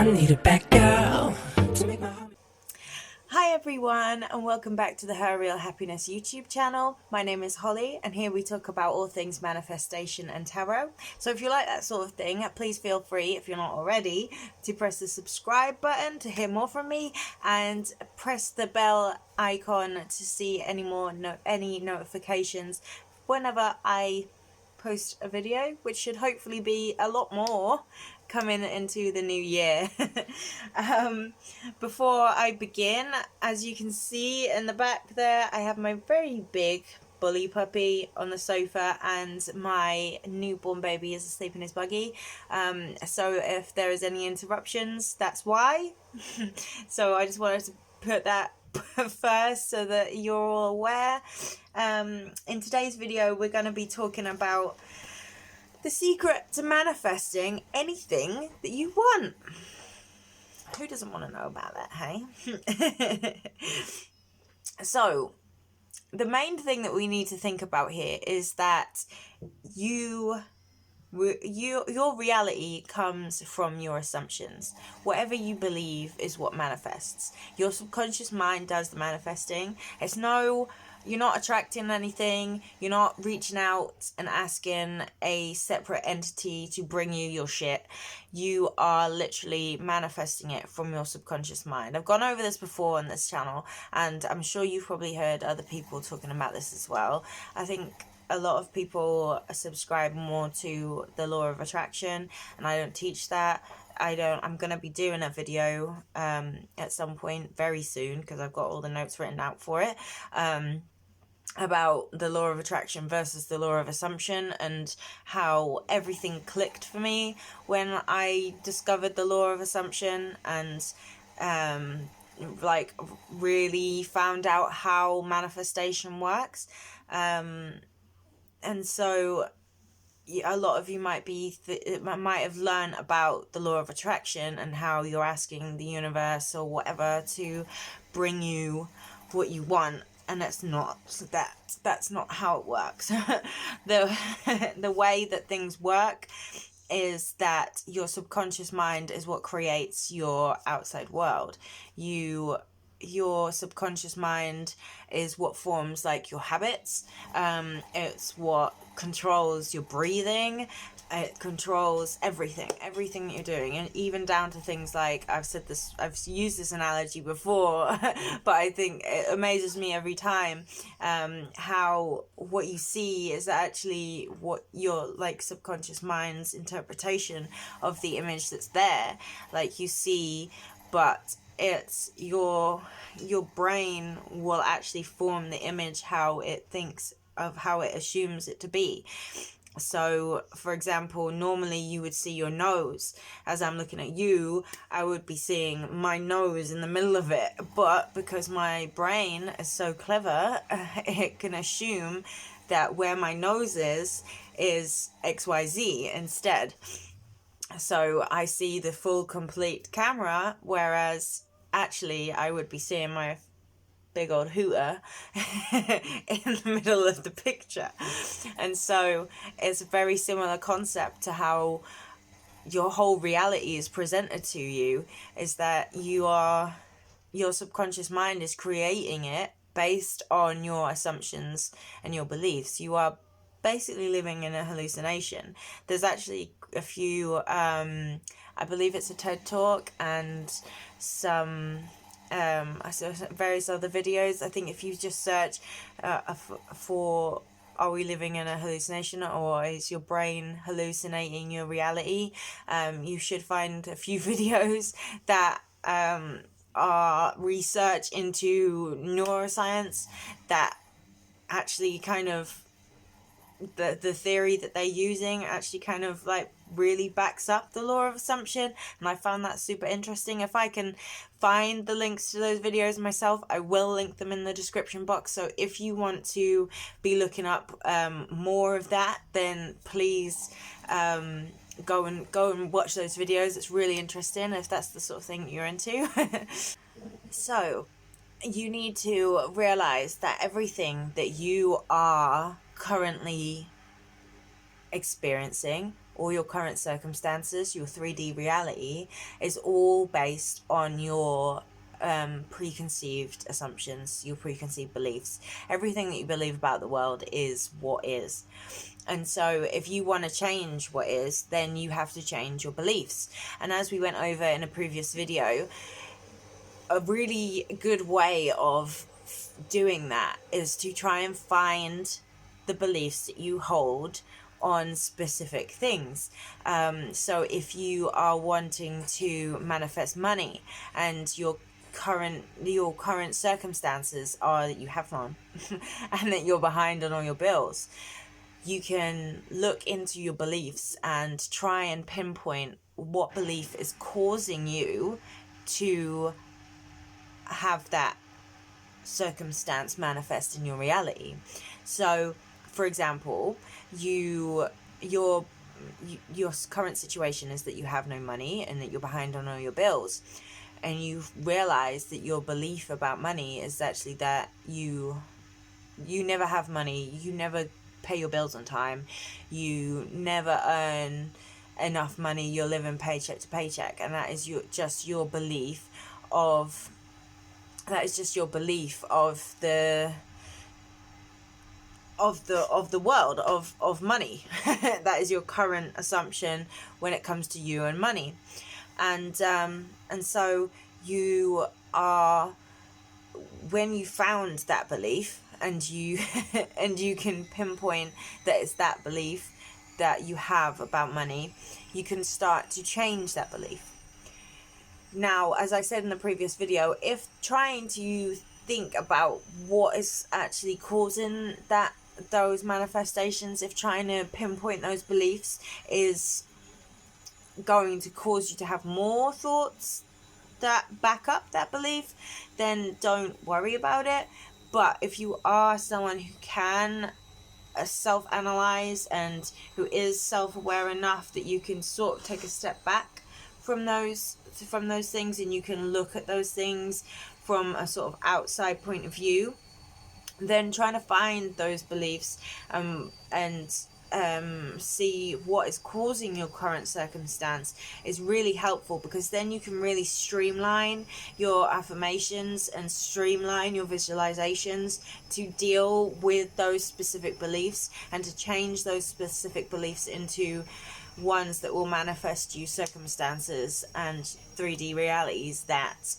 I need a bad girl to make my heart... Hi everyone, and welcome back to the Her Real Happiness YouTube channel. My name is Holly, and here we talk about all things manifestation and tarot. So if you like that sort of thing, please feel free, if you're not already, to press the subscribe button to hear more from me, and press the bell icon to see any notifications whenever I post a video, which should hopefully be a lot more coming into the new year. Before I begin, as you can see in the back there, I have my very big bully puppy on the sofa, and my newborn baby is asleep in his buggy. So if there is any interruptions, that's why. So I just wanted to put that first so that you're all aware. In today's video, we're going to be talking about the secret to manifesting anything that you want. Who doesn't want to know about that, hey? So, the main thing that we need to think about here is that your reality comes from your assumptions. Whatever you believe is what manifests. Your subconscious mind does the manifesting. You're not attracting anything. You're not reaching out and asking a separate entity to bring you your shit. You are literally manifesting it from your subconscious mind. I've gone over this before on this channel, and I'm sure you've probably heard other people talking about this as well. I think a lot of people subscribe more to the law of attraction, and I don't teach that. I'm going to be doing a video at some point very soon, because I've got all the notes written out for it, about the law of attraction versus the law of assumption, and how everything clicked for me when I discovered the law of assumption, and really found out how manifestation works. And so a lot of you might have learned about the law of attraction and how you're asking the universe or whatever to bring you what you want, and that's not how it works. The way that things work is that your subconscious mind is what creates your outside world. Your subconscious mind is what forms like your habits. It's what controls your breathing. It controls everything that you're doing, and even down to things like, I've used this analogy before, but I think it amazes me every time, how what you see is actually what your subconscious mind's interpretation of the image that's there. Like you see, but it's your brain will actually form the image how it thinks of, how it assumes it to be. So, for example, normally you would see your nose. As I'm looking at you, I would be seeing my nose in the middle of it. But because my brain is so clever, it can assume that where my nose is XYZ instead. So I see the full, complete camera, whereas actually I would be seeing my big old hooter in the middle of the picture. And so it's a very similar concept to how your whole reality is presented to you, is that your subconscious mind is creating it based on your assumptions and your beliefs. You are basically living in a hallucination. There's actually a few, I believe it's a TED Talk and some various other videos. I think if you just search for are we living in a hallucination, or is your brain hallucinating your reality, you should find a few videos that are research into neuroscience that actually kind of the theory that they're using actually kind of really backs up the law of assumption, and I found that super interesting. If I can find the links to those videos myself, I will link them in the description box. So if you want to be looking up more of that, then please go and watch those videos. It's really interesting if that's the sort of thing you're into. So you need to realize that everything that you are currently experiencing all your current circumstances, your 3D reality, is all based on your preconceived assumptions, your preconceived beliefs. Everything that you believe about the world is what is. And so if you want to change what is, then you have to change your beliefs. And as we went over in a previous video, a really good way of doing that is to try and find the beliefs that you hold on specific things. So if you are wanting to manifest money and your current circumstances are that you have none and that you're behind on all your bills, you can look into your beliefs and try and pinpoint what belief is causing you to have that circumstance manifest in your reality. So, for example, your current situation is that you have no money and that you're behind on all your bills, and you realize that your belief about money is actually that you never have money, you never pay your bills on time, you never earn enough money, you're living paycheck to paycheck, and that is just your belief of the world of money. That is your current assumption when it comes to you and money. And so you are, when you found that belief and you and you can pinpoint that it's that belief that you have about money, you can start to change that belief. Now, as I said in the previous video, if trying to think about what is actually causing those manifestations, if trying to pinpoint those beliefs is going to cause you to have more thoughts that back up that belief, then don't worry about it. But if you are someone who can self-analyze and who is self-aware enough that you can sort of take a step back from those things, and you can look at those things from a sort of outside point of view, then trying to find those beliefs and see what is causing your current circumstance is really helpful, because then you can really streamline your affirmations and streamline your visualizations to deal with those specific beliefs and to change those specific beliefs into ones that will manifest you circumstances and 3D realities that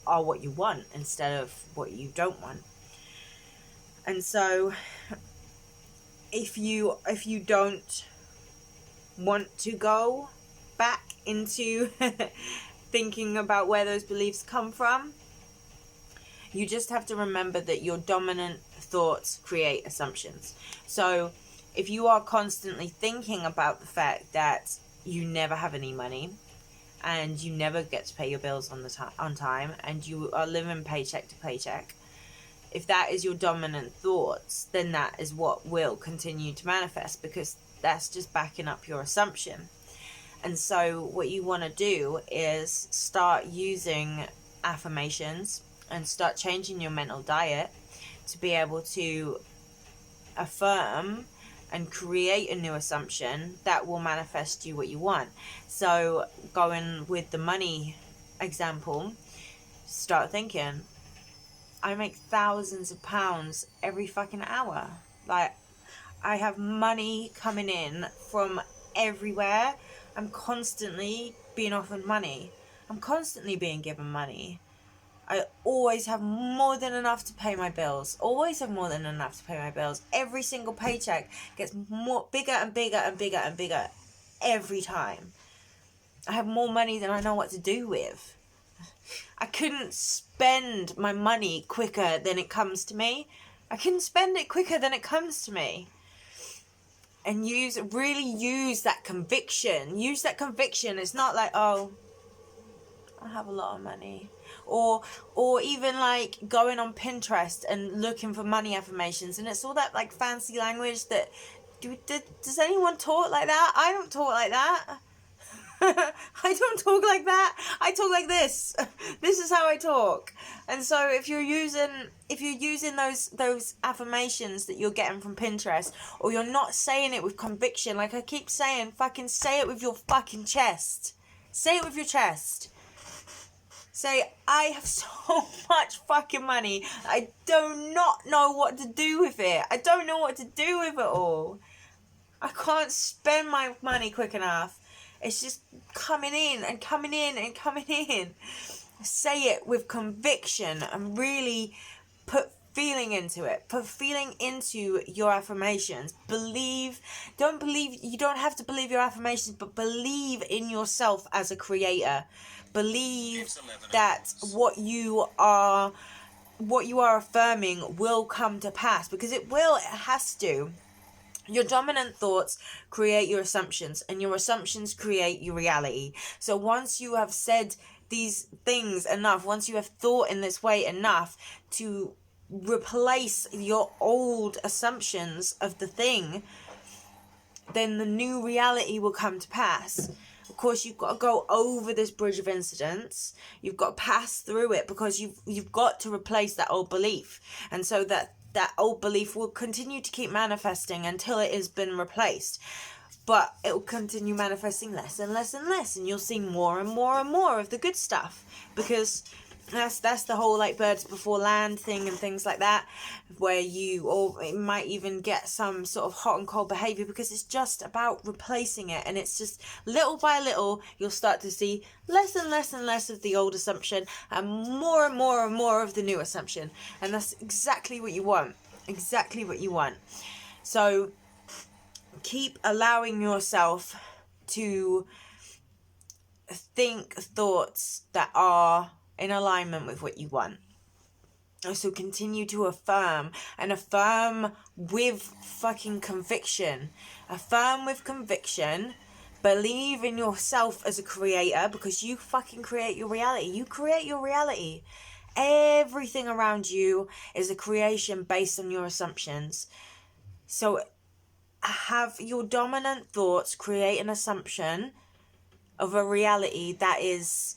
are what you want instead of what you don't want. And so if you don't want to go back into thinking about where those beliefs come from, you just have to remember that your dominant thoughts create assumptions. So if you are constantly thinking about the fact that you never have any money and you never get to pay your bills on time and you are living paycheck to paycheck, if that is your dominant thoughts, then that is what will continue to manifest, because that's just backing up your assumption. And so what you want to do is start using affirmations and start changing your mental diet to be able to affirm and create a new assumption that will manifest you what you want. So going with the money example, start thinking, I make thousands of pounds every fucking hour. Like, I have money coming in from everywhere. I'm constantly being offered money. I'm constantly being given money. I always have more than enough to pay my bills. Always have more than enough to pay my bills. Every single paycheck gets bigger and bigger and bigger and bigger every time. I have more money than I know what to do with. I couldn't spend my money quicker than it comes to me. I couldn't spend it quicker than it comes to me. And really use that conviction. Use that conviction. It's not like, oh, I have a lot of money. Or even like going on Pinterest and looking for money affirmations, and it's all that like fancy language that does anyone talk like that? I don't talk like that. I don't talk like that. I talk like this. This is how I talk. And so if you're using those affirmations that you're getting from Pinterest, or you're not saying it with conviction, like I keep saying, fucking say it with your fucking chest. Say it with your chest. Say, I have so much fucking money, I do not know what to do with it. I don't know what to do with it all. I can't spend my money quick enough. It's just coming in and coming in and coming in. Say it with conviction and really put feeling into it. Put feeling into your affirmations. You don't have to believe your affirmations, but believe in yourself as a creator. Believe that what you are affirming will come to pass, because it will. It has to. Your dominant thoughts create your assumptions, and your assumptions create your reality. So once you have said these things enough, once you have thought in this way enough to replace your old assumptions of the thing, then the new reality will come to pass. Of course, you've got to go over this bridge of incidents. You've got to pass through it, because you've got to replace that old belief. And so that old belief will continue to keep manifesting until it has been replaced. But it will continue manifesting less and less and less, and you'll see more and more and more of the good stuff, because that's the whole like birds before land thing and things like that, where or it might even get some sort of hot and cold behavior, because it's just about replacing it. And it's just little by little you'll start to see less and less and less of the old assumption, and more and more of the new assumption. And that's exactly what you want. So keep allowing yourself to think thoughts that are in alignment with what you want. So continue to affirm, and affirm with fucking conviction. Affirm with conviction. Believe in yourself as a creator, because you fucking create your reality. You create your reality. Everything around you is a creation based on your assumptions. So have your dominant thoughts create an assumption of a reality that is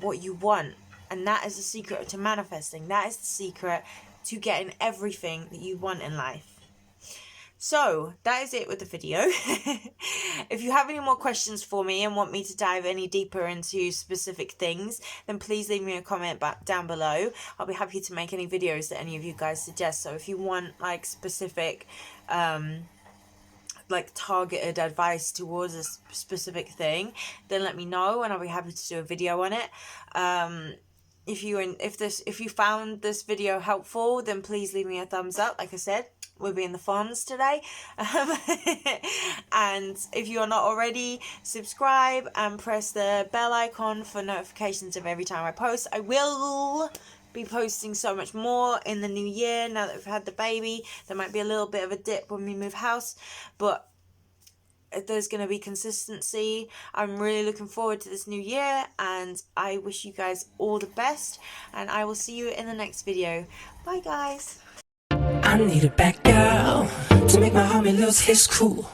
what you want. And that is the secret to manifesting. That is the secret to getting everything that you want in life. So that is it with the video. If you have any more questions for me and want me to dive any deeper into specific things, then please leave me a comment down below. I'll be happy to make any videos that any of you guys suggest. So if you want like specific like targeted advice towards a specific thing, then let me know and I'll be happy to do a video on it. If you found this video helpful, then please leave me a thumbs up. Like I said, we'll be in the funds today. And if you are not already, subscribe and press the bell icon for notifications of every time I post. I will be posting so much more in the new year. Now that we've had the baby, there might be a little bit of a dip when we move house, but there's going to be consistency. I'm really looking forward to this new year, and I wish you guys all the best, and I will see you in the next video. Bye guys. I need a bad girl to make my homie lose his cool.